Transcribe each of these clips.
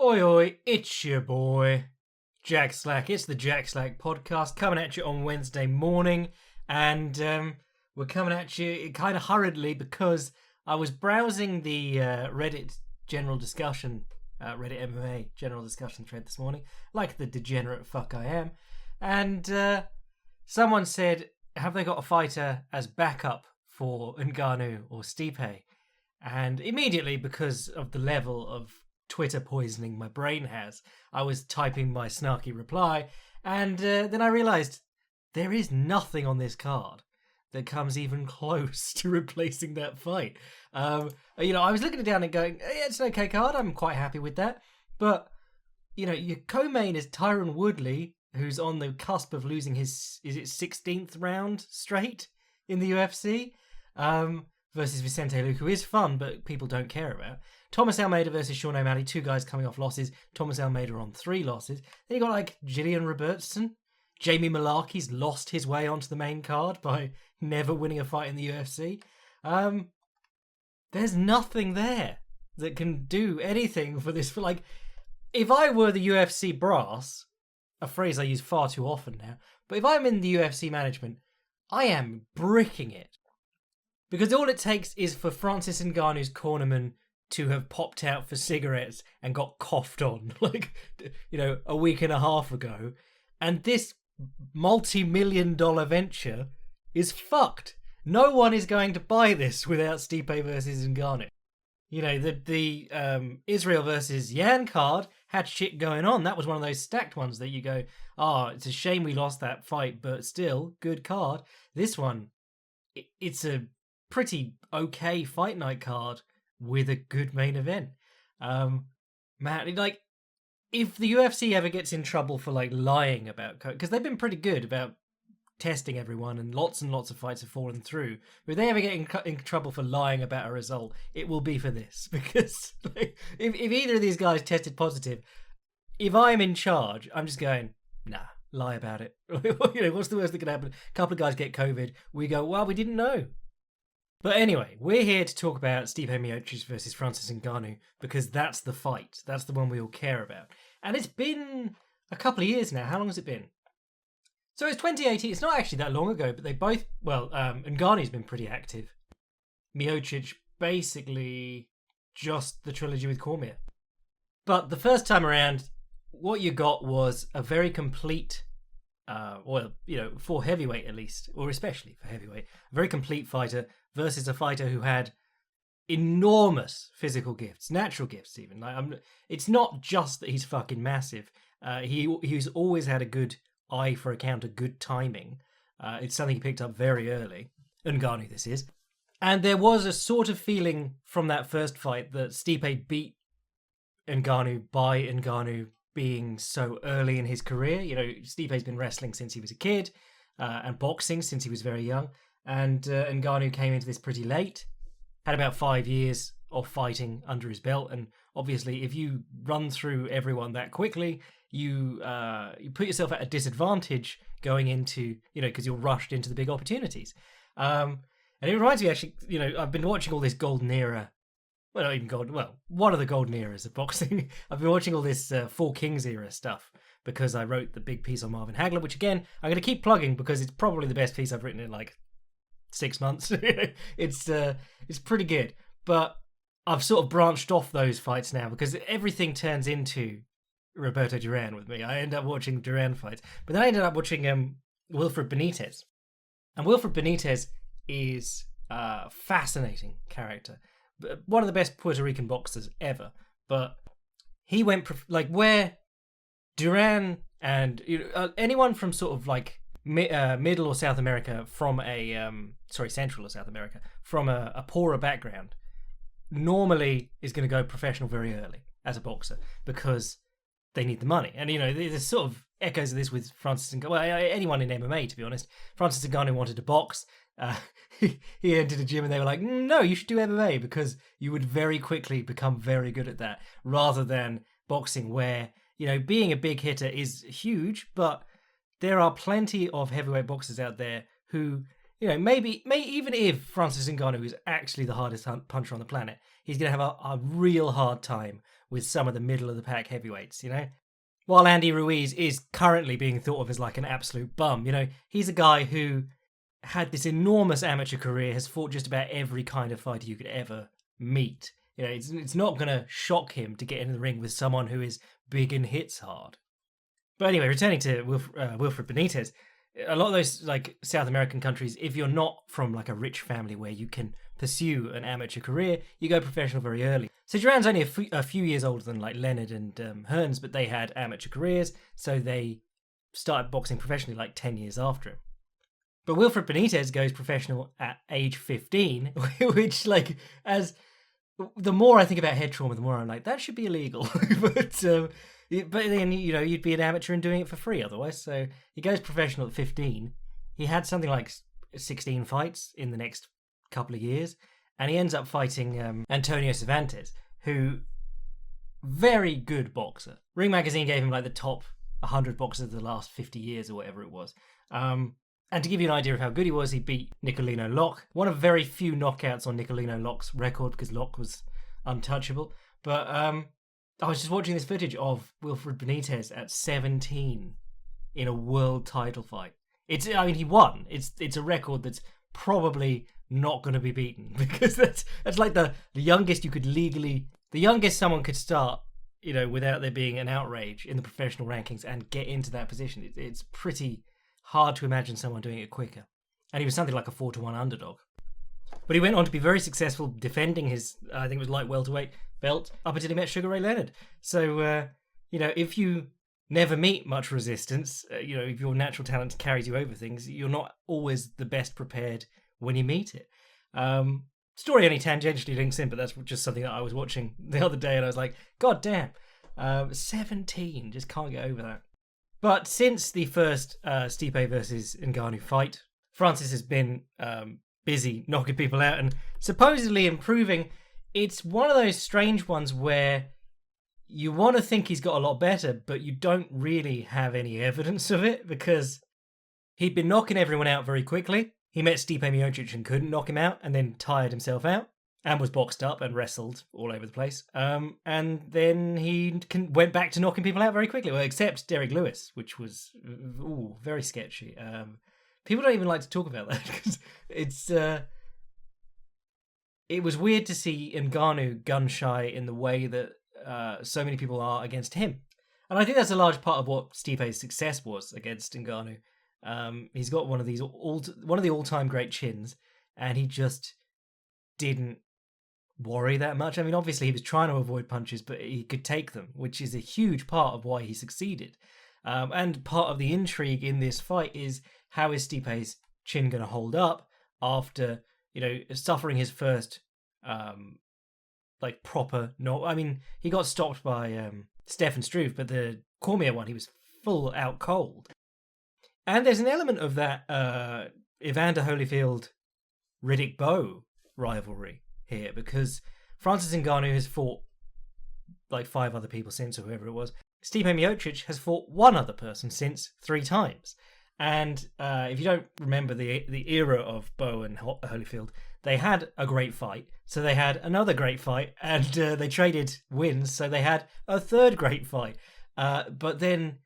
Oi, oi, it's your boy, Jack Slack. It's the Jack Slack podcast coming at you on Wednesday morning. And we're coming at you kind of hurriedly because I was browsing the Reddit general discussion, Reddit MMA general discussion thread this morning, like the degenerate fuck I am. And someone said, have they got a fighter as backup for Ngannou or Stipe? And immediately, because of the level of Twitter poisoning my brain has, I was typing my snarky reply, and then I realised there is nothing on this card that comes even close to replacing that fight. I was looking it down and going, yeah, it's an okay card, I'm quite happy with that. But, your co-main is Tyron Woodley, who's on the cusp of losing his, 16th round straight in the UFC, versus Vicente Luque, who is fun, but people don't care about. Thomas Almeida versus Sean O'Malley, two guys coming off losses. Thomas Almeida on 3 losses. Then you got Gillian Robertson. Jamie Malarkey's lost his way onto the main card by never winning a fight in the UFC. There's nothing there that can do anything for this. If I were the UFC brass, a phrase I use far too often now, but if I'm in the UFC management, I am bricking it. Because all it takes is for Francis Ngannou's cornerman to have popped out for cigarettes and got coughed on, a week and a half ago. And this multi-million-dollar venture is fucked. No one is going to buy this without Stipe versus Ngannou. The Israel versus Yan card had shit going on. That was one of those stacked ones that you go, it's a shame we lost that fight, but still, good card. This one, it's a pretty okay fight night card with a good main event. If the UFC ever gets in trouble for lying about, because they've been pretty good about testing everyone and lots of fights have fallen through, but if they ever get in trouble for lying about a result, it will be for this. Because if either of these guys tested positive, if I'm in charge, I'm just going, nah, lie about it. What's the worst that could happen? A couple of guys get COVID, we go, well, we didn't know. But anyway, we're here to talk about Stipe Miocic versus Francis Ngannou because that's the fight. That's the one we all care about. And it's been a couple of years now. How long has it been? So it's 2018. It's not actually that long ago, but they both... Ngannou's been pretty active. Miocic, basically just the trilogy with Cormier. But the first time around, what you got was a very complete... for heavyweight at least, or especially for heavyweight, a very complete fighter versus a fighter who had enormous physical gifts, natural gifts even. It's not just that he's fucking massive. He's always had a good eye for a counter, good timing. It's something he picked up very early. Ngannou, this is. And there was a sort of feeling from that first fight that Stipe beat Ngannou by Ngannou being so early in his career. Stipe's been wrestling since he was a kid and boxing since he was very young. And Ngannou came into this pretty late, had about 5 years of fighting under his belt. And obviously, if you run through everyone that quickly, you put yourself at a disadvantage going into, because you're rushed into the big opportunities. And it reminds me, actually, I've been watching all this golden era. Well, not even golden. Well, one of the golden eras of boxing. I've been watching all this Four Kings era stuff because I wrote the big piece on Marvin Hagler, which again I'm going to keep plugging because it's probably the best piece I've written in 6 months. It's pretty good, but I've sort of branched off those fights now because everything turns into Roberto Duran with me. I end up watching Duran fights, but then I ended up watching Wilfred Benitez, and Wilfred Benitez is a fascinating character. One of the best Puerto Rican boxers ever, but he went where Duran and anyone from sort of Middle or South America from Central or South America from a poorer background normally is going to go professional very early as a boxer because they need the money. And there's sort of echoes of this with Francis Ngannou. Well, anyone in MMA, to be honest. Francis Ngannou wanted to box. He entered a gym and they were like, no, you should do MMA because you would very quickly become very good at that, rather than boxing where being a big hitter is huge, but there are plenty of heavyweight boxers out there who maybe even if Francis Ngannou is actually the hardest puncher on the planet, he's going to have a real hard time with some of the middle of the pack heavyweights, While Andy Ruiz is currently being thought of as like an absolute bum, he's a guy who had this enormous amateur career, has fought just about every kind of fighter you could ever meet. It's not going to shock him to get in the ring with someone who is big and hits hard. But anyway, returning to Wilfred Benitez, a lot of those like South American countries, if you're not from like a rich family where you can pursue an amateur career, you go professional very early. So Duran's only a few years older than like Leonard and Hearns, but they had amateur careers, so they started boxing professionally like 10 years after him. But Wilfred Benitez goes professional at age 15, which like the more I think about head trauma, the more I'm like, that should be illegal. But then, you'd be an amateur and doing it for free otherwise. So he goes professional at 15. He had something like 16 fights in the next couple of years. And he ends up fighting Antonio Cervantes, who, very good boxer. Ring Magazine gave him like the top 100 boxers of the last 50 years or whatever it was. And to give you an idea of how good he was, he beat Nicolino Locke. One of very few knockouts on Nicolino Locke's record, because Locke was untouchable. But I was just watching this footage of Wilfred Benitez at 17 in a world title fight. He won. It's a record that's probably not going to be beaten, because that's like the youngest you could legally, the youngest someone could start, without there being an outrage in the professional rankings and get into that position. It's pretty hard to imagine someone doing it quicker. And he was something like a 4-1 underdog. But he went on to be very successful defending his, I think it was light welterweight belt, up until he met Sugar Ray Leonard. So, if you never meet much resistance, if your natural talent carries you over things, you're not always the best prepared when you meet it. Story only tangentially links in, but that's just something that I was watching the other day and I was like, God damn, 17, just can't get over that. But since the first Stipe versus Ngannou fight, Francis has been busy knocking people out and supposedly improving. It's one of those strange ones where you want to think he's got a lot better, but you don't really have any evidence of it, because he'd been knocking everyone out very quickly. He met Stipe Miocic and couldn't knock him out, and then tired himself out and was boxed up and wrestled all over the place. And then he went back to knocking people out very quickly, well, except Derek Lewis, which was very sketchy. People don't even like to talk about that, because it was weird to see Ngannou gun shy in the way that so many people are against him. And I think that's a large part of what Stipe's success was against Ngannou. He's got one of the all-time great chins, and he just didn't worry that much. I mean, obviously he was trying to avoid punches, but he could take them, which is a huge part of why he succeeded. And part of the intrigue in this fight is, how is Stipe's chin going to hold up after, suffering his first, proper knock. I mean, he got stopped by Stefan Struve, but the Cormier one, he was full out cold. And there's an element of that Evander Holyfield Riddick Bowe rivalry here, because Francis Ngannou has fought like 5 other people since, or whoever it was. Stipe Miocic has fought one other person since 3 times. And if you don't remember the era of Bowe and Holyfield, they had a great fight, so they had another great fight, and they traded wins, so they had a third great fight. But then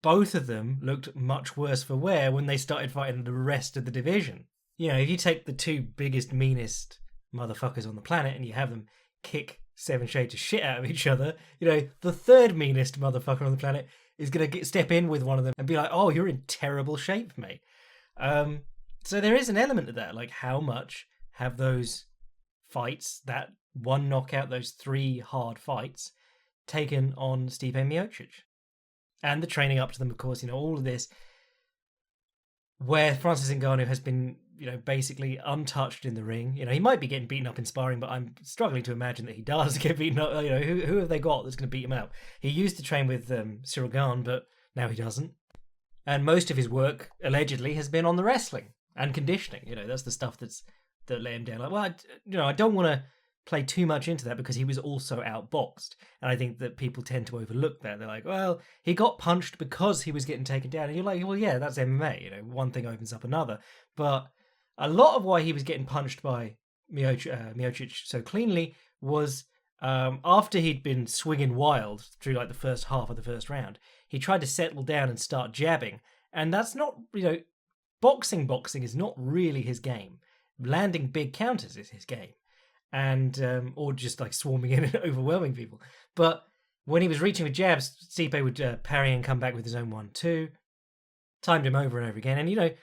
both of them looked much worse for wear when they started fighting the rest of the division. If you take the 2 biggest, meanest motherfuckers on the planet and you have them kick 7 shades of shit out of each other, the third meanest motherfucker on the planet is going to step in with one of them and be like, oh, you're in terrible shape, mate. So there is an element of that, like how much have those fights, that one knockout, those 3 hard fights, taken on Stipe Miocic? And the training up to them, of course, all of this, where Francis Ngannou has been, basically untouched in the ring. He might be getting beaten up in sparring, but I'm struggling to imagine that he does get beaten up. Who have they got that's going to beat him out? He used to train with Cyril Gane, but now he doesn't. And most of his work, allegedly, has been on the wrestling and conditioning. That's the stuff that let him down. Like, well, I don't want to play too much into that, because he was also outboxed. And I think that people tend to overlook that. They're like, well, he got punched because he was getting taken down. And you're like, well, yeah, that's MMA. One thing opens up another. But a lot of why he was getting punched by Miocic so cleanly was after he'd been swinging wild through like the first half of the first round, he tried to settle down and start jabbing. And that's not, boxing is not really his game. Landing big counters is his game. And, or just like swarming in and overwhelming people. But when he was reaching with jabs, Stipe would parry and come back with his own 1-2. Timed him over and over again. And,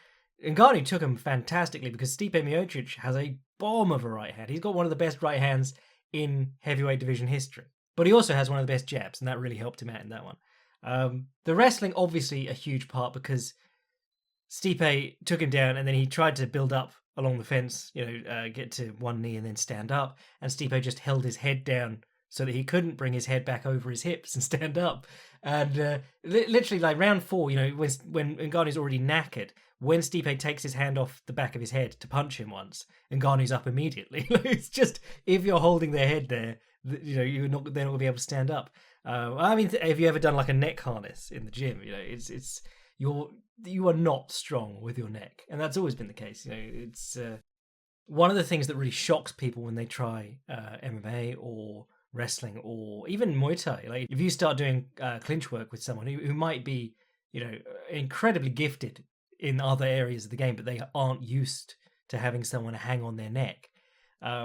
Ngannou took him fantastically because Stipe Miocic has a bomb of a right hand. He's got one of the best right hands in heavyweight division history. But he also has one of the best jabs, and that really helped him out in that one. The wrestling, obviously, a huge part because Stipe took him down and then he tried to build up along the fence, get to one knee and then stand up. And Stipe just held his head down so that he couldn't bring his head back over his hips and stand up. And literally, like round 4, when Ngannou's already knackered, when Stipe takes his hand off the back of his head to punch him once, Ngannou's up immediately. It's just, if you're holding their head there, they're not going to be able to stand up. Have you ever done like a neck harness in the gym? You are not strong with your neck, and that's always been the case. It's one of the things that really shocks people when they try MMA or wrestling or even Muay Thai. Like if you start doing clinch work with someone who might be, incredibly gifted in other areas of the game, but they aren't used to having someone hang on their neck,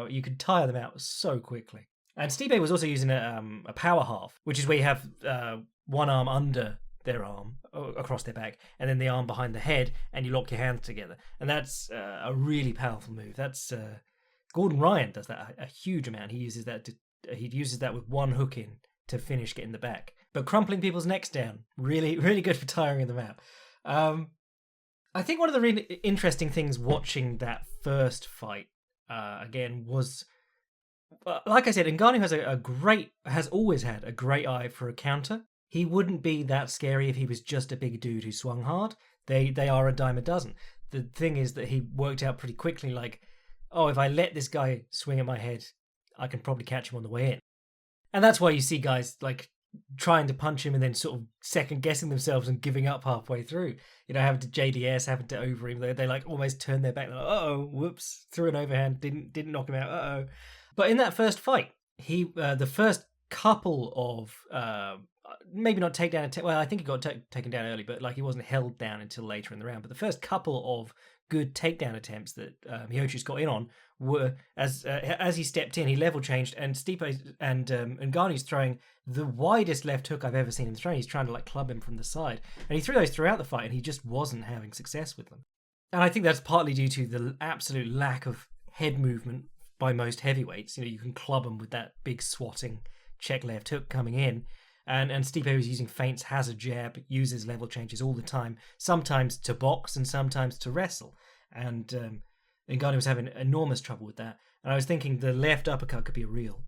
you could tire them out so quickly. And Stipe was also using a power half, which is where you have one arm under their arm across their back and then the arm behind the head and you lock your hands together, and that's a really powerful move. That's Gordon Ryan does that a huge amount. He uses that with one hook in to finish getting the back, but crumpling people's necks down, really really good for tiring them out. I think one of the really interesting things watching that first fight again was, like I said, Ngannou has always had a great eye for a counter. He wouldn't be that scary if he was just a big dude who swung hard. They are a dime a dozen. The thing is that he worked out pretty quickly, like, if I let this guy swing at my head, I can probably catch him on the way in. And that's why you see guys like trying to punch him and then sort of second guessing themselves and giving up halfway through. Having to JDS, having to over him. They like almost turn their back. Like, whoops, threw an overhand, didn't knock him out. But in that first fight, he the first couple of maybe not takedown. Well, I think he got taken down early, but like he wasn't held down until later in the round. But the first couple of good takedown attempts that Miocic got in on were as he stepped in, he level changed, and Stipe and Ngannou's throwing the widest left hook I've ever seen him throw. He's trying to like club him from the side, and he threw those throughout the fight, and he just wasn't having success with them. And I think that's partly due to the absolute lack of head movement by most heavyweights. You can club them with that big swatting check left hook coming in. And Stipe was using feints, has a jab, uses level changes all the time, sometimes to box and sometimes to wrestle. And Ngannou was having enormous trouble with that. And I was thinking the left uppercut could be a real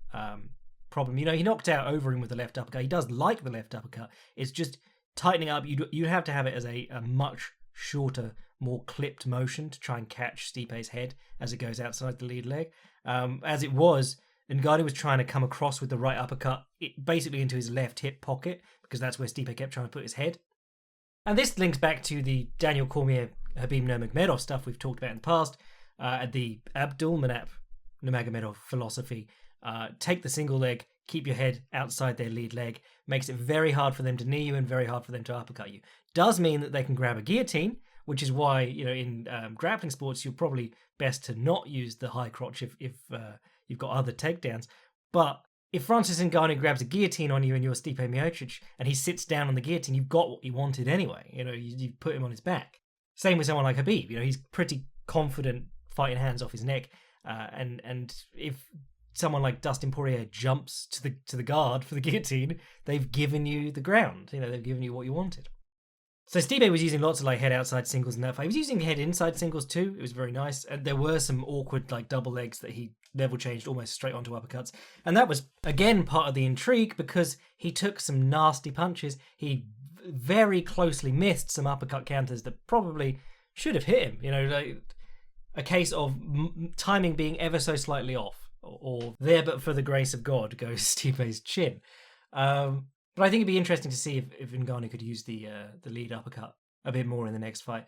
problem. He knocked out over him with the left uppercut. He does like the left uppercut. It's just tightening up. You'd have to have it as a much shorter, more clipped motion to try and catch Stipe's head as it goes outside the lead leg. As it was, Ngannou was trying to come across with the right uppercut, basically into his left hip pocket, because that's where Stipe kept trying to put his head. And this links back to the Daniel Cormier, Khabib Nurmagomedov stuff we've talked about in the past, the Abdul Manap Nurmagomedov philosophy. Take the single leg, keep your head outside their lead leg, makes it very hard for them to knee you and very hard for them to uppercut you. Does mean that they can grab a guillotine, which is why, in grappling sports, you're probably best to not use the high crotch if you've got other takedowns. But if Francis Ngannou grabs a guillotine on you and you're Stipe Miocic and he sits down on the guillotine, you've got what you wanted anyway. You put him on his back. Same with someone like Khabib. He's pretty confident fighting hands off his neck. And if someone like Dustin Poirier jumps to the guard for the guillotine, they've given you the ground. They've given you what you wanted. So Stipe was using lots of like head outside singles in that fight. He was using head inside singles too. It was very nice. And there were some awkward like double legs that he level changed almost straight onto uppercuts. And that was, again, part of the intrigue because he took some nasty punches. He very closely missed some uppercut counters that probably should have hit him. Like a case of timing being ever so slightly off. Or there but for the grace of God goes Stipe's chin. But I think it'd be interesting to see if Ngannou could use the lead uppercut a bit more in the next fight.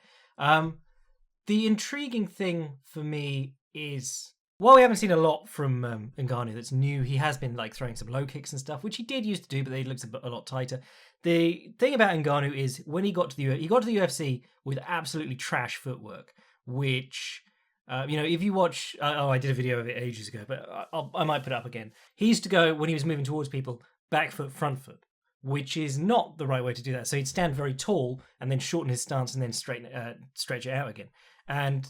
The intriguing thing for me is, while we haven't seen a lot from Ngannou that's new, he has been like throwing some low kicks and stuff, which he did used to do, but they looked a lot tighter. The thing about Ngannou is when he got to the UFC with absolutely trash footwork, which if you watch, I did a video of it ages ago, but I might put it up again. He used to go, when he was moving towards people, back foot, front foot, which is not the right way to do that. So he'd stand very tall and then shorten his stance and then stretch it out again. And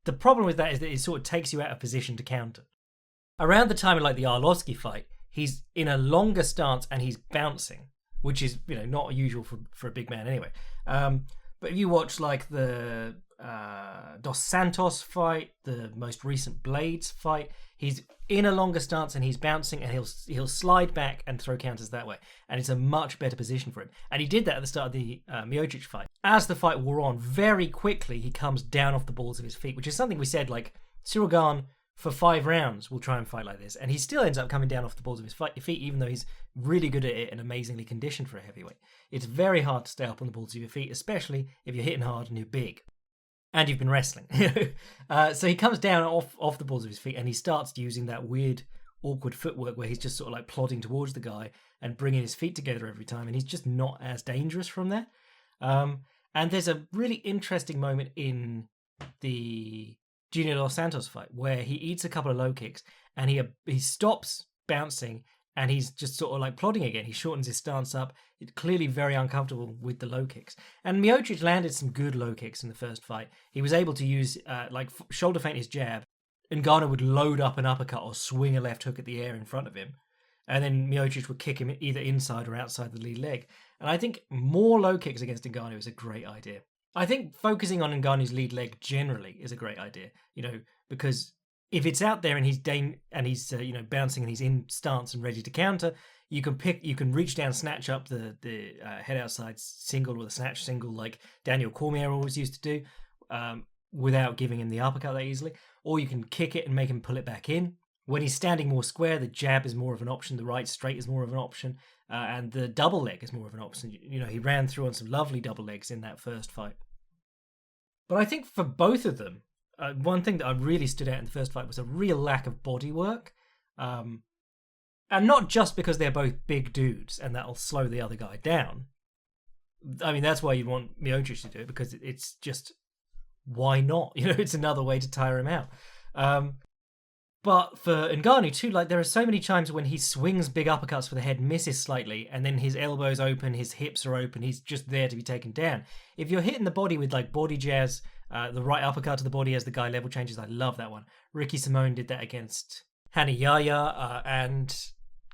the problem with that is that it sort of takes you out of position to counter. Around the time of like the Arlovsky fight, he's in a longer stance and he's bouncing, which is not usual for a big man anyway. But if you watch like the Dos Santos fight, the most recent Blades fight, he's in a longer stance and he's bouncing and he'll slide back and throw counters that way, and it's a much better position for him. And he did that at the start of the Miocic fight. As the fight wore on, very quickly he comes down off the balls of his feet, which is something we said, like Cyril Gane for 5 rounds will try and fight like this, and he still ends up coming down off the balls of his feet, even though he's really good at it and amazingly conditioned for a heavyweight. It's very hard to stay up on the balls of your feet, especially if you're hitting hard and you're big and you've been wrestling. So he comes down off the balls of his feet and he starts using that weird, awkward footwork where he's just sort of like plodding towards the guy and bringing his feet together every time, and he's just not as dangerous from there. And there's a really interesting moment in the Junior Dos Santos fight where he eats a couple of low kicks and he stops bouncing and he's just sort of like plodding again. He shortens his stance up. It's clearly very uncomfortable with the low kicks. And Miocic landed some good low kicks in the first fight. He was able to use shoulder feint his jab, and Ngannou would load up an uppercut or swing a left hook at the air in front of him. And then Miocic would kick him either inside or outside the lead leg. And I think more low kicks against Ngannou is a great idea. I think focusing on Ngannou's lead leg generally is a great idea, because if it's out there and he's bouncing and he's in stance and ready to counter, you can reach down, snatch up the head outside single or the snatch single like Daniel Cormier always used to do, without giving him the uppercut that easily, or you can kick it and make him pull it back in. When he's standing more square, the jab is more of an option, the right straight is more of an option, and the double leg is more of an option. He ran through on some lovely double legs in that first fight. But I think for both of them, one thing that really stood out in the first fight was a real lack of body work. And not just because they're both big dudes and that'll slow the other guy down. I mean, that's why you want Miocic to do it, because it's just, why not? It's another way to tire him out. But for Ngannou too, like there are so many times when he swings big uppercuts for the head, misses slightly, and then his elbow's open, his hips are open, he's just there to be taken down. If you're hitting the body with like body jazz, the right uppercut to the body as the guy level changes, I love that one. Ricky Simone did that against Hani Yahya, and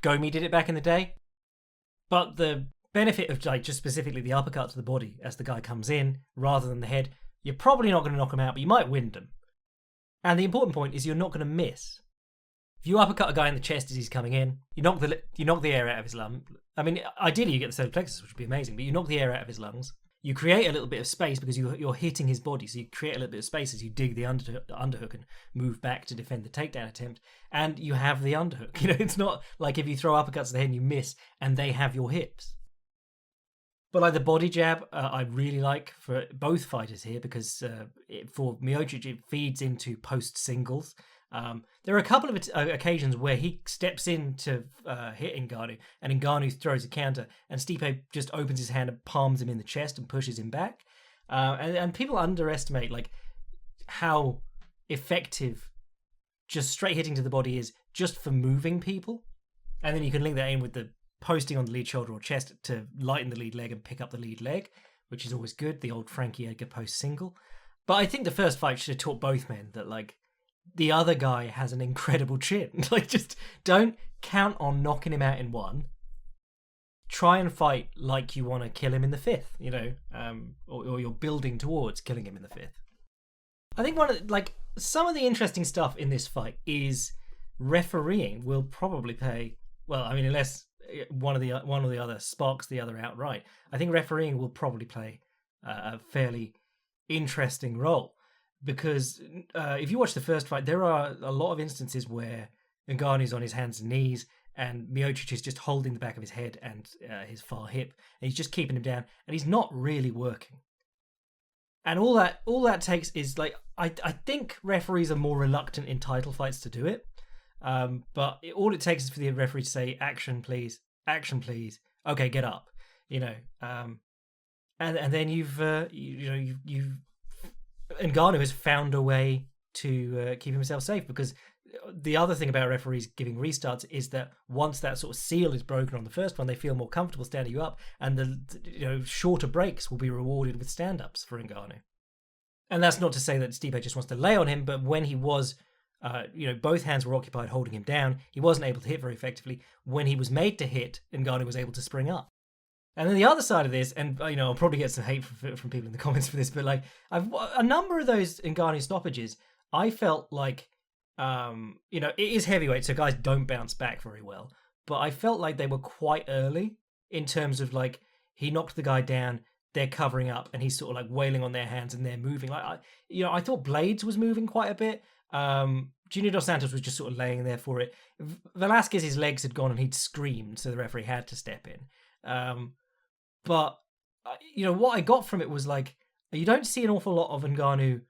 Gomi did it back in the day. But the benefit of like just specifically the uppercut to the body as the guy comes in rather than the head, you're probably not going to knock him out, but you might wind him. And the important point is you're not going to miss. If you uppercut a guy in the chest as he's coming in, you knock the air out of his lung. I mean, ideally you get the solar plexus, which would be amazing, but you knock the air out of his lungs. You create a little bit of space because you're hitting his body, so you create a little bit of space as you dig the underhook and move back to defend the takedown attempt, and you have the underhook. It's not like if you throw uppercuts to the head and you miss, and they have your hips. But like the body jab, I really like for both fighters here because for Miocic it feeds into post singles. There are a couple of occasions where he steps in to hit Ngannou, and Ngannou throws a counter, and Stipe just opens his hand and palms him in the chest and pushes him back. And people underestimate like how effective just straight hitting to the body is just for moving people. And then you can link that in with the posting on the lead shoulder or chest to lighten the lead leg and pick up the lead leg, which is always good, the old Frankie Edgar post single. But I think the first fight should have taught both men that like the other guy has an incredible chin. Like just don't count on knocking him out in one. Try and fight like you want to kill him in the fifth, or you're building towards killing him in the fifth. I think some of the interesting stuff in this fight is refereeing will probably play. Well, I mean, unless one or the other sparks the other outright, I think refereeing will probably play a fairly interesting role, because if you watch the first fight, there are a lot of instances where Ngannou's on his hands and knees and Miocic is just holding the back of his head and his far hip, and he's just keeping him down, and he's not really working. And all that takes is like I think referees are more reluctant in title fights to do it. But all it takes is for the referee to say action please, okay, get up, you know. And then you've Ngannou has found a way to keep himself safe, because the other thing about referees giving restarts is that once that sort of seal is broken on the first one, they feel more comfortable standing you up, and the shorter breaks will be rewarded with stand-ups for Ngannou. And that's not to say that Stipe just wants to lay on him, but when he was, both hands were occupied holding him down, he wasn't able to hit very effectively. When he was made to hit, Ngannou was able to spring up. And then the other side of this, and I'll probably get some hate from people in the comments for this, but like a number of those Ngannou stoppages, I felt like, it is heavyweight, so guys don't bounce back very well. But I felt like they were quite early in terms of like he knocked the guy down, they're covering up, and he's sort of like wailing on their hands and they're moving. Like I thought Blades was moving quite a bit. Junior Dos Santos was just sort of laying there for it. Velasquez's legs had gone and he'd screamed, so the referee had to step in. But what I got from it was like you don't see an awful lot of Ngannou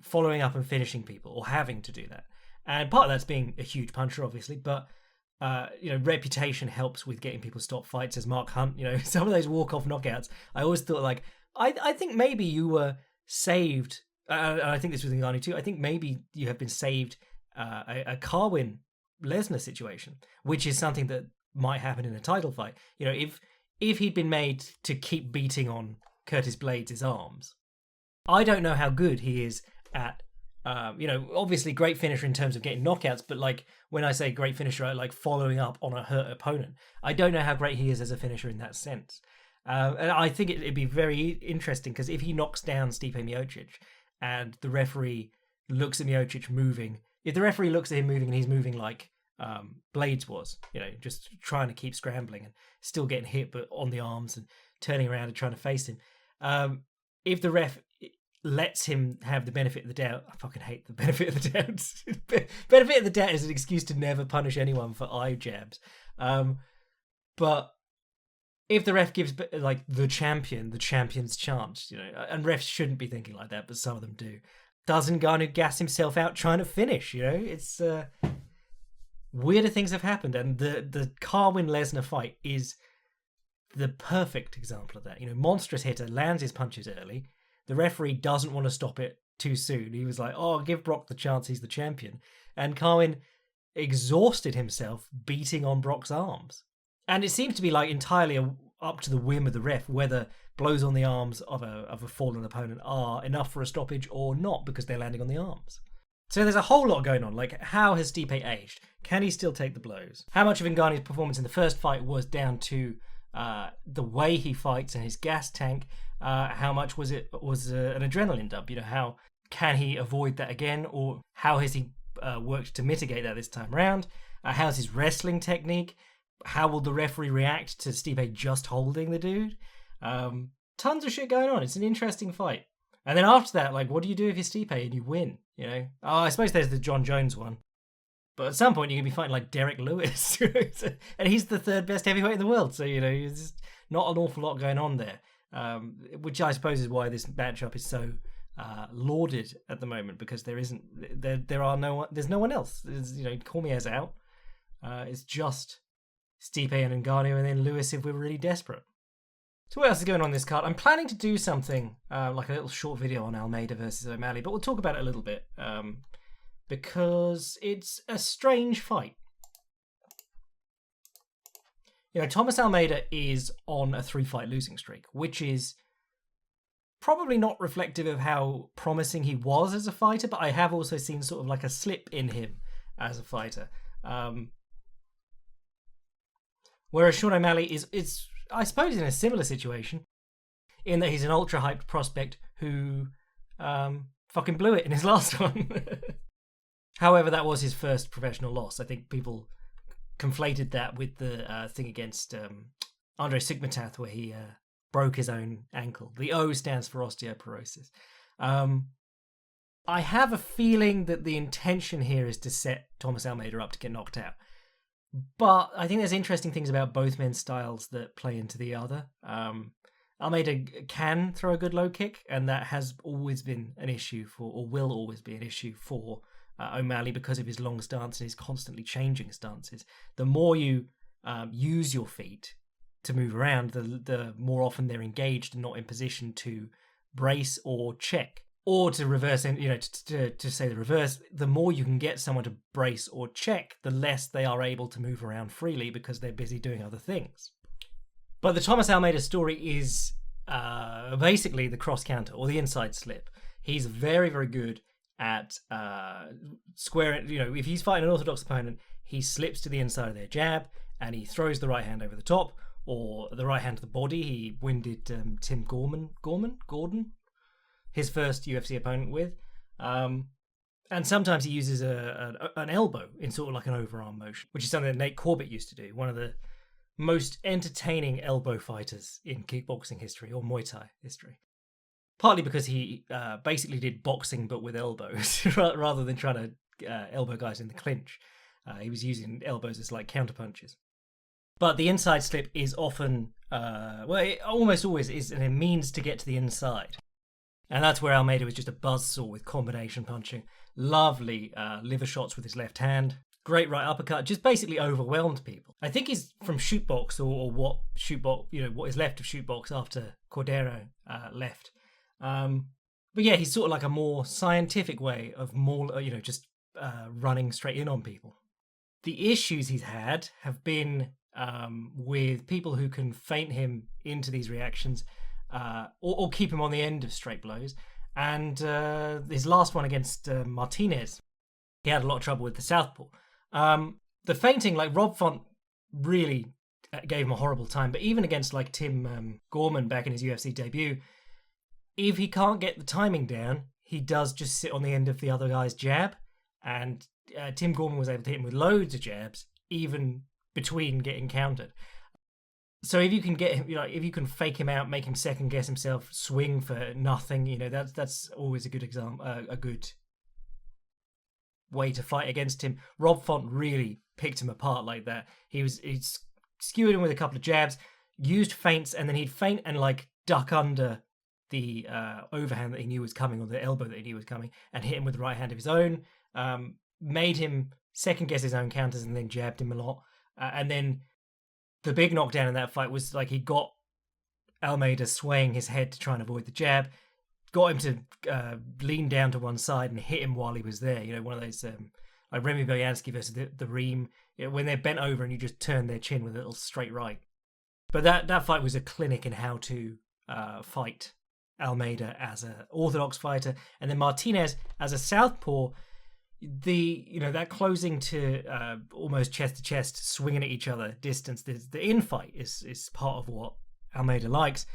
following up and finishing people, or having to do that. And part of that's being a huge puncher, obviously, but reputation helps with getting people to stop fights. As Mark Hunt, some of those walk-off knockouts, I always thought like, I think maybe you were saved, and I think this was Ngannou too, I think maybe you have been saved a Carwin Lesnar situation, which is something that might happen in a title fight. If he'd been made to keep beating on Curtis Blades' arms, I don't know how good he is at, obviously great finisher in terms of getting knockouts, but like when I say great finisher, I like following up on a hurt opponent. I don't know how great he is as a finisher in that sense. And I think it'd be very interesting, because if he knocks down Stipe Miocic and the referee looks at Miocic moving, if the referee looks at him moving and he's moving like Blades was, just trying to keep scrambling and still getting hit, but on the arms and turning around and trying to face him. If the ref lets him have the benefit of the doubt, I fucking hate the benefit of the doubt. Benefit of the doubt is an excuse to never punish anyone for eye jabs. But if the ref gives like the champion's chance, and refs shouldn't be thinking like that, but some of them do. Doesn't Ngannou gas himself out trying to finish? It's weirder things have happened, and the Carwin Lesnar fight is the perfect example of that. Monstrous hitter lands his punches early. The referee doesn't want to stop it too soon. He was like, "Oh, give Brock the chance. He's the champion." And Carwin exhausted himself beating on Brock's arms. And it seems to be like entirely up to the whim of the ref whether blows on the arms of a fallen opponent are enough for a stoppage or not, because they're landing on the arms. So there's a whole lot going on. Like, how has Stipe aged? Can he still take the blows? How much of Ngannou's performance in the first fight was down to the way he fights and his gas tank? How much was an adrenaline dump? How can he avoid that again? Or how has he worked to mitigate that this time around? How's his wrestling technique? How will the referee react to Stipe just holding the dude? Tons of shit going on. It's an interesting fight. And then after that, like, what do you do if you're Stipe and you win? I suppose there's the John Jones one. But at some point, you're going to be fighting like Derek Lewis. And he's the third best heavyweight in the world. So, there's just not an awful lot going on there. Which I suppose is why this matchup is so lauded at the moment, because there's no one else. Cormier's out. It's just Stipe and Ngannou, and then Lewis if we're really desperate. So what else is going on in this card? I'm planning to do something like a little short video on Almeida versus O'Malley, but we'll talk about it a little bit because it's a strange fight. Thomas Almeida is on a 3-fight losing streak, which is probably not reflective of how promising he was as a fighter, but I have also seen sort of like a slip in him as a fighter. Whereas Sean O'Malley is, I suppose, in a similar situation, in that he's an ultra-hyped prospect who fucking blew it in his last one. However, that was his first professional loss. I think people conflated that with the thing against Andre Sigmatath, where he broke his own ankle. The O stands for osteoporosis. I have a feeling that the intention here is to set Thomas Almeida up to get knocked out. But I think there's interesting things about both men's styles that play into the other. Almeida can throw a good low kick, and that has always been an issue for, or will always be an issue for O'Malley because of his long stance and his constantly changing stances. The more you use your feet to move around, the more often they're engaged and not in position to brace or check. Or to reverse, to say the reverse, the more you can get someone to brace or check, the less they are able to move around freely because they're busy doing other things. But the Thomas Almeida story is basically the cross counter or the inside slip. He's very, very good at squaring. If he's fighting an orthodox opponent, he slips to the inside of their jab and he throws the right hand over the top or the right hand to the body. He winded Tim Gordon, his first UFC opponent with. And sometimes he uses an elbow in sort of like an overarm motion, which is something that Nate Corbett used to do, one of the most entertaining elbow fighters in kickboxing history or Muay Thai history. Partly because he basically did boxing but with elbows rather than trying to elbow guys in the clinch. He was using elbows as like counterpunches. But the inside slip is often, it almost always is a means to get to the inside. And that's where Almeida was just a buzzsaw with combination punching. Lovely liver shots with his left hand. Great right uppercut. Just basically overwhelmed people. I think he's from shootbox or what shootbox, what is left of shootbox after Cordero left. But yeah, he's sort of like a more scientific way of just running straight in on people. The issues he's had have been with people who can feint him into these reactions. Or keep him on the end of straight blows. And his last one against Martinez, he had a lot of trouble with the southpaw. The feinting, like Rob Font really gave him a horrible time. But even against like Tim Gorman back in his UFC debut, if he can't get the timing down, he does just sit on the end of the other guy's jab. And Tim Gorman was able to hit him with loads of jabs, even between getting countered. So if you can get him, if you can fake him out, make him second guess himself, swing for nothing, that's always a good example, a good way to fight against him. Rob Font really picked him apart like that. He'd skewered him with a couple of jabs, used feints, and then he'd feint and like duck under the overhand that he knew was coming or the elbow that he knew was coming, and hit him with the right hand of his own. Made him second guess his own counters, and then jabbed him a lot, and then. The big knockdown in that fight was like he got Almeida swaying his head to try and avoid the jab, got him to lean down to one side and hit him while he was there. One of those like Remy Boyansky versus the Reem, when they're bent over and you just turn their chin with a little straight right. But that fight was a clinic in how to fight Almeida as an orthodox fighter, and then Martinez as a southpaw. That closing to almost chest to chest, swinging at each other distance, the infight is part of what Almeida likes.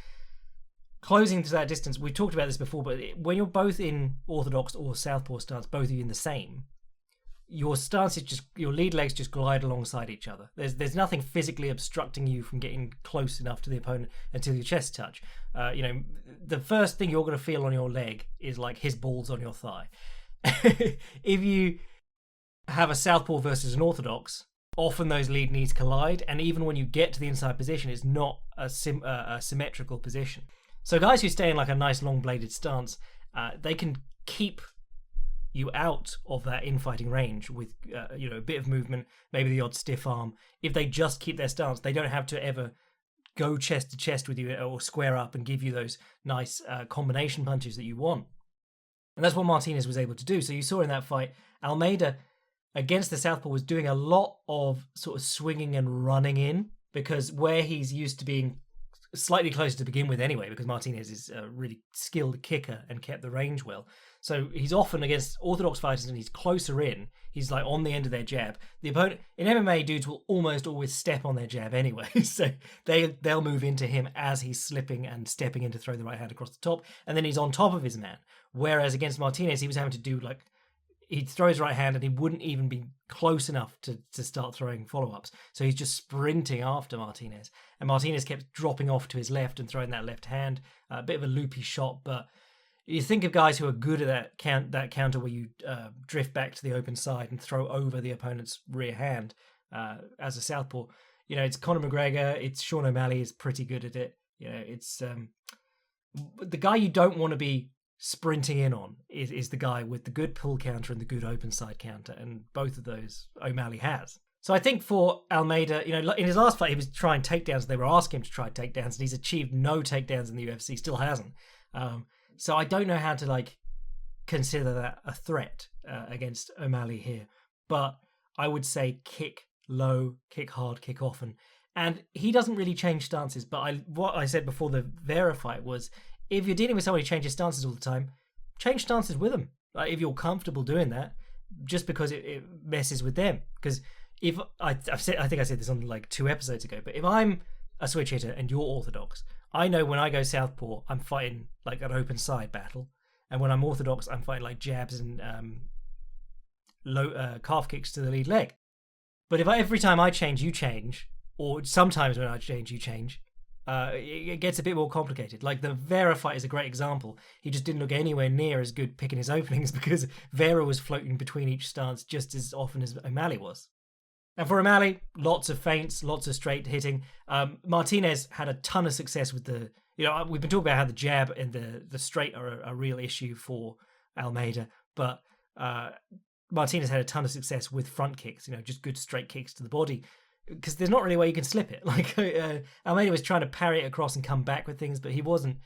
Closing to that distance, we talked about this before, but when you're both in orthodox or southpaw stance, both of you in the same, your stance is your lead legs just glide alongside each other. There's nothing physically obstructing you from getting close enough to the opponent until your chest touch. The first thing you're going to feel on your leg is like his balls on your thigh. If you have a southpaw versus an orthodox, often those lead knees collide, and even when you get to the inside position, it's not a symmetrical position. So guys who stay in like a nice long bladed stance, they can keep you out of that infighting range with a bit of movement, maybe the odd stiff arm. If they just keep their stance, they don't have to ever go chest to chest with you or square up and give you those nice combination punches that you want. And that's what Martinez was able to do. So you saw in that fight, Almeida against the southpaw was doing a lot of sort of swinging and running in, because where he's used to being slightly closer to begin with anyway, because Martinez is a really skilled kicker and kept the range well. So he's often against orthodox fighters and he's closer in. He's like on the end of their jab. The opponent in MMA, dudes will almost always step on their jab anyway. So they'll move into him as he's slipping and stepping in to throw the right hand across the top, and then he's on top of his man. Whereas against Martinez, he was having to do like he'd throw his right hand and he wouldn't even be close enough to start throwing follow-ups. So he's just sprinting after Martinez. And Martinez kept dropping off to his left and throwing that left hand. A bit of a loopy shot, but you think of guys who are good at that counter where you drift back to the open side and throw over the opponent's rear hand as a southpaw. It's Conor McGregor, it's Sean O'Malley is pretty good at it. It's the guy you don't want to be sprinting in on is the guy with the good pull counter and the good open side counter, and both of those O'Malley has. So I think for Almeida, in his last fight, he was trying takedowns. They were asking him to try takedowns, and he's achieved no takedowns in the UFC. Still hasn't. So I don't know how to consider that a threat against O'Malley here. But I would say kick low, kick hard, kick often. And he doesn't really change stances. But what I said before the Vera fight was, if you're dealing with somebody who changes stances all the time, change stances with them. If you're comfortable doing that, just because it messes with them. Because if I think I said this on 2 episodes ago, but if I'm a switch hitter and you're orthodox, I know when I go southpaw, I'm fighting an open side battle, and when I'm orthodox, I'm fighting jabs and low calf kicks to the lead leg. But if every time I change, you change, or sometimes when I change, you change, it gets a bit more complicated. The Vera fight is a great example. He just didn't look anywhere near as good picking his openings because Vera was floating between each stance just as often as O'Malley was. And for O'Malley, lots of feints, lots of straight hitting. Martinez had a ton of success with the... we've been talking about how the jab and the straight are a real issue for Almeida, but Martinez had a ton of success with front kicks, just good straight kicks to the body, because there's not really a way you can slip it. Almeida was trying to parry it across and come back with things, but he wasn't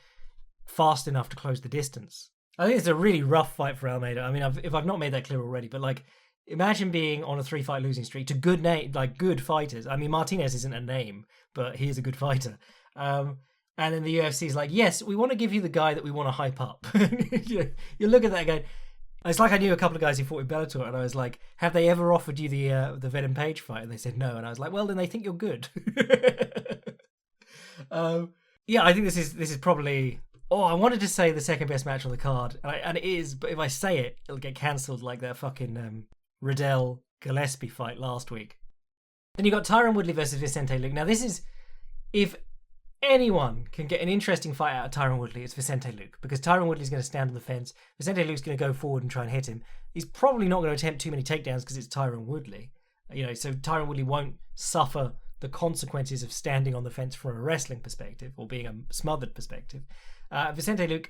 fast enough to close the distance. I think it's a really rough fight for Almeida. I mean, if I've not made that clear already, but imagine being on a 3-fight losing streak to good fighters. I mean, Martinez isn't a name, but he is a good fighter. And then the UFC is yes, we want to give you the guy that we want to hype up. You look at that going, it's I knew a couple of guys who fought in Bellator, and I was like, have they ever offered you the Venom Page fight? And they said no, and I was like, well, then they think you're good. I think this is probably... Oh, I wanted to say the second best match on the card, and it is, but if I say it, it'll get cancelled like that fucking Riddell Gillespie fight last week. Then you got Tyron Woodley versus Vicente Luque. Now this is, if anyone can get an interesting fight out of Tyron Woodley, it's Vicente Luque, because Tyron Woodley's going to stand on the fence. Vicente Luque's going to go forward and try and hit him. He's probably not going to attempt too many takedowns because it's Tyron Woodley. So Tyron Woodley won't suffer the consequences of standing on the fence from a wrestling perspective or being a smothered perspective. Vicente Luque,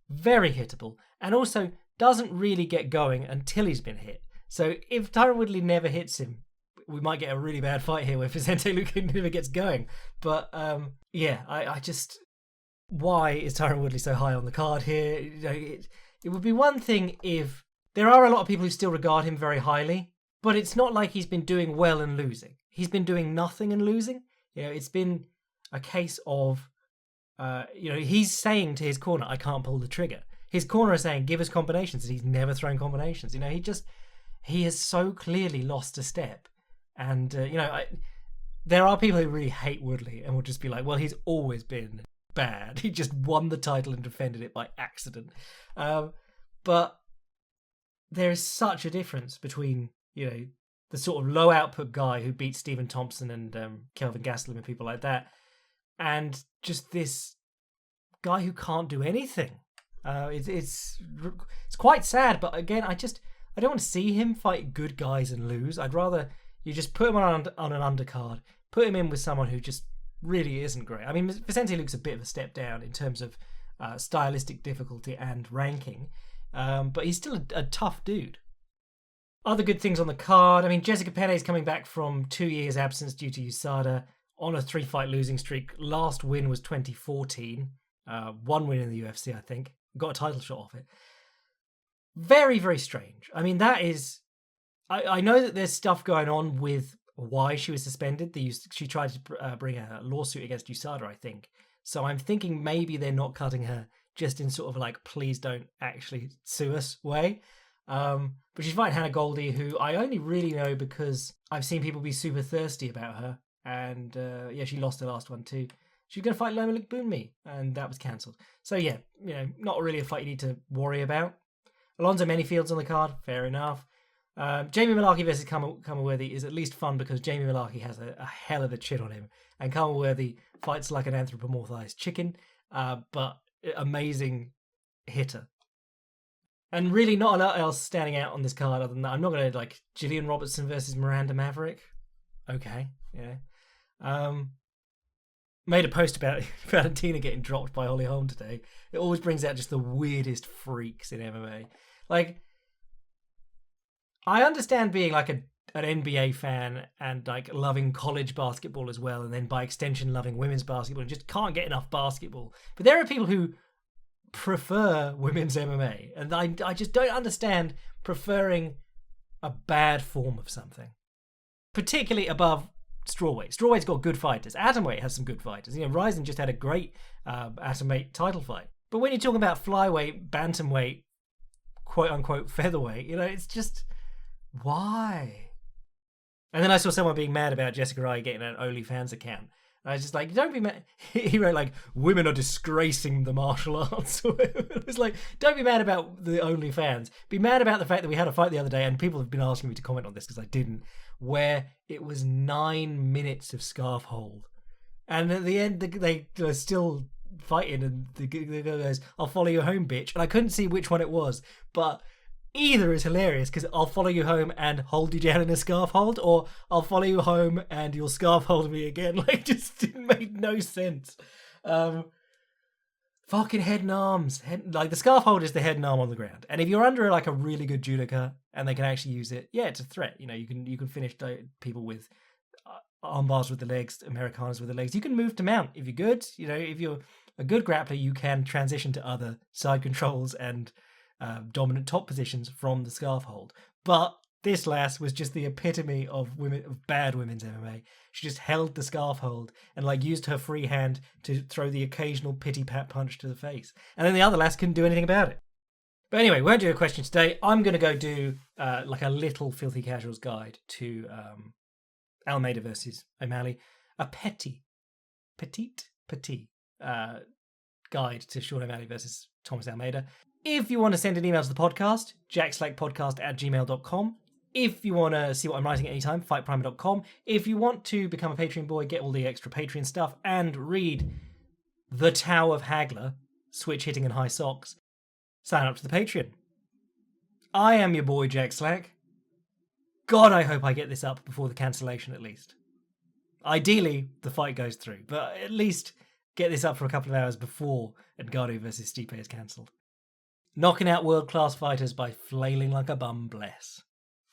very hittable, and also doesn't really get going until he's been hit. So if Tyron Woodley never hits him, we might get a really bad fight here where Vicente Luque never gets going. But I just... Why is Tyron Woodley so high on the card here? It would be one thing if... There are a lot of people who still regard him very highly, but it's not like he's been doing well and losing. He's been doing nothing and losing. It's been a case of... he's saying to his corner, I can't pull the trigger. His corner is saying, give us combinations, and he's never thrown combinations. He has so clearly lost a step. And, there are people who really hate Woodley and will just be like, well, he's always been bad. He just won the title and defended it by accident. But there is such a difference between, the sort of low output guy who beats Stephen Thompson and Kelvin Gastelum and people like that, and just this guy who can't do anything. It's quite sad, but again, I don't want to see him fight good guys and lose. I'd rather you just put him on an undercard, put him in with someone who just really isn't great. I mean, Vicente Luque's a bit of a step down in terms of stylistic difficulty and ranking, but he's still a tough dude. Other good things on the card. I mean, Jessica Pene's coming back from 2 years absence due to USADA on a 3-fight losing streak. Last win was 2014. One win in the UFC, I think. Got a title shot off it. Very, very strange. I mean, that is... I know that there's stuff going on with why she was suspended. She tried to bring a lawsuit against USADA, I think. So I'm thinking maybe they're not cutting her just in sort of please don't actually sue us way. But she's fighting Hannah Goldie, who I only really know because I've seen people be super thirsty about her. And she lost her last one too. She was going to fight Loma Lookboonmee, and that was cancelled. So not really a fight you need to worry about. Alonzo Manyfield's on the card, fair enough. Jamie Malarkey versus Kamaworthy is at least fun because Jamie Malarkey has a hell of a chin on him, and Kamaworthy fights like an anthropomorphized chicken, but amazing hitter. And really not a lot else standing out on this card other than that. I'm not going to Gillian Robertson versus Miranda Maverick. Okay, yeah. made a post about Valentina getting dropped by Holly Holm today. It always brings out just the weirdest freaks in MMA. Like, I understand being like an NBA fan and like loving college basketball as well, and then by extension loving women's basketball and just can't get enough basketball. But there are people who prefer women's MMA, and I just don't understand preferring a bad form of something, particularly above strawweight. Strawweight's got good fighters. Atomweight has some good fighters. You know, Ryzen just had a great atomweight title fight. But when you're talking about flyweight, bantamweight, quote unquote featherweight, you know, it's just, why? And then I saw someone being mad about Jessica Rai getting an OnlyFans account. And I was just like, don't be mad. He wrote like, women are disgracing the martial arts. It was like, don't be mad about the OnlyFans. Be mad about the fact that we had a fight the other day, and people have been asking me to comment on this because I didn't, where it was 9 minutes of scarf hold. And at the end, they were still fighting, and the guy goes, I'll follow you home, bitch. And I couldn't see which one it was, but either is hilarious, because I'll follow you home and hold you down in a scarf hold, or I'll follow you home and you'll scarf hold me again. Like, just didn't make no sense. Fucking head and arms. Like, the scarf hold is the head and arm on the ground. And if you're under like a really good judoka and they can actually use it, yeah, it's a threat. You know, you can finish people with arm bars with the legs, Americanas with the legs. You can move to mount if you're good. You know, if you're a good grappler, you can transition to other side controls and dominant top positions from the scarf hold. But this lass was just the epitome of bad women's MMA. She just held the scarf hold and like used her free hand to throw the occasional pity pat punch to the face. And then the other lass couldn't do anything about it. But anyway, we won't do a question today. I'm going to go do like a little Filthy Casuals guide to Almeida versus O'Malley. A petite guide to Sean O'Malley versus Thomas Almeida. If you want to send an email to the podcast, jackslackpodcast@gmail.com. If you want to see what I'm writing at any time, fightprimer.com. If you want to become a Patreon boy, get all the extra Patreon stuff, and read The Tao of Hagler, Switch Hitting and High Socks, sign up to the Patreon. I am your boy, Jack Slack. God, I hope I get this up before the cancellation at least. Ideally, the fight goes through, but at least get this up for a couple of hours before Ngannou versus Stipe is cancelled. Knocking out world-class fighters by flailing like a bum, bless.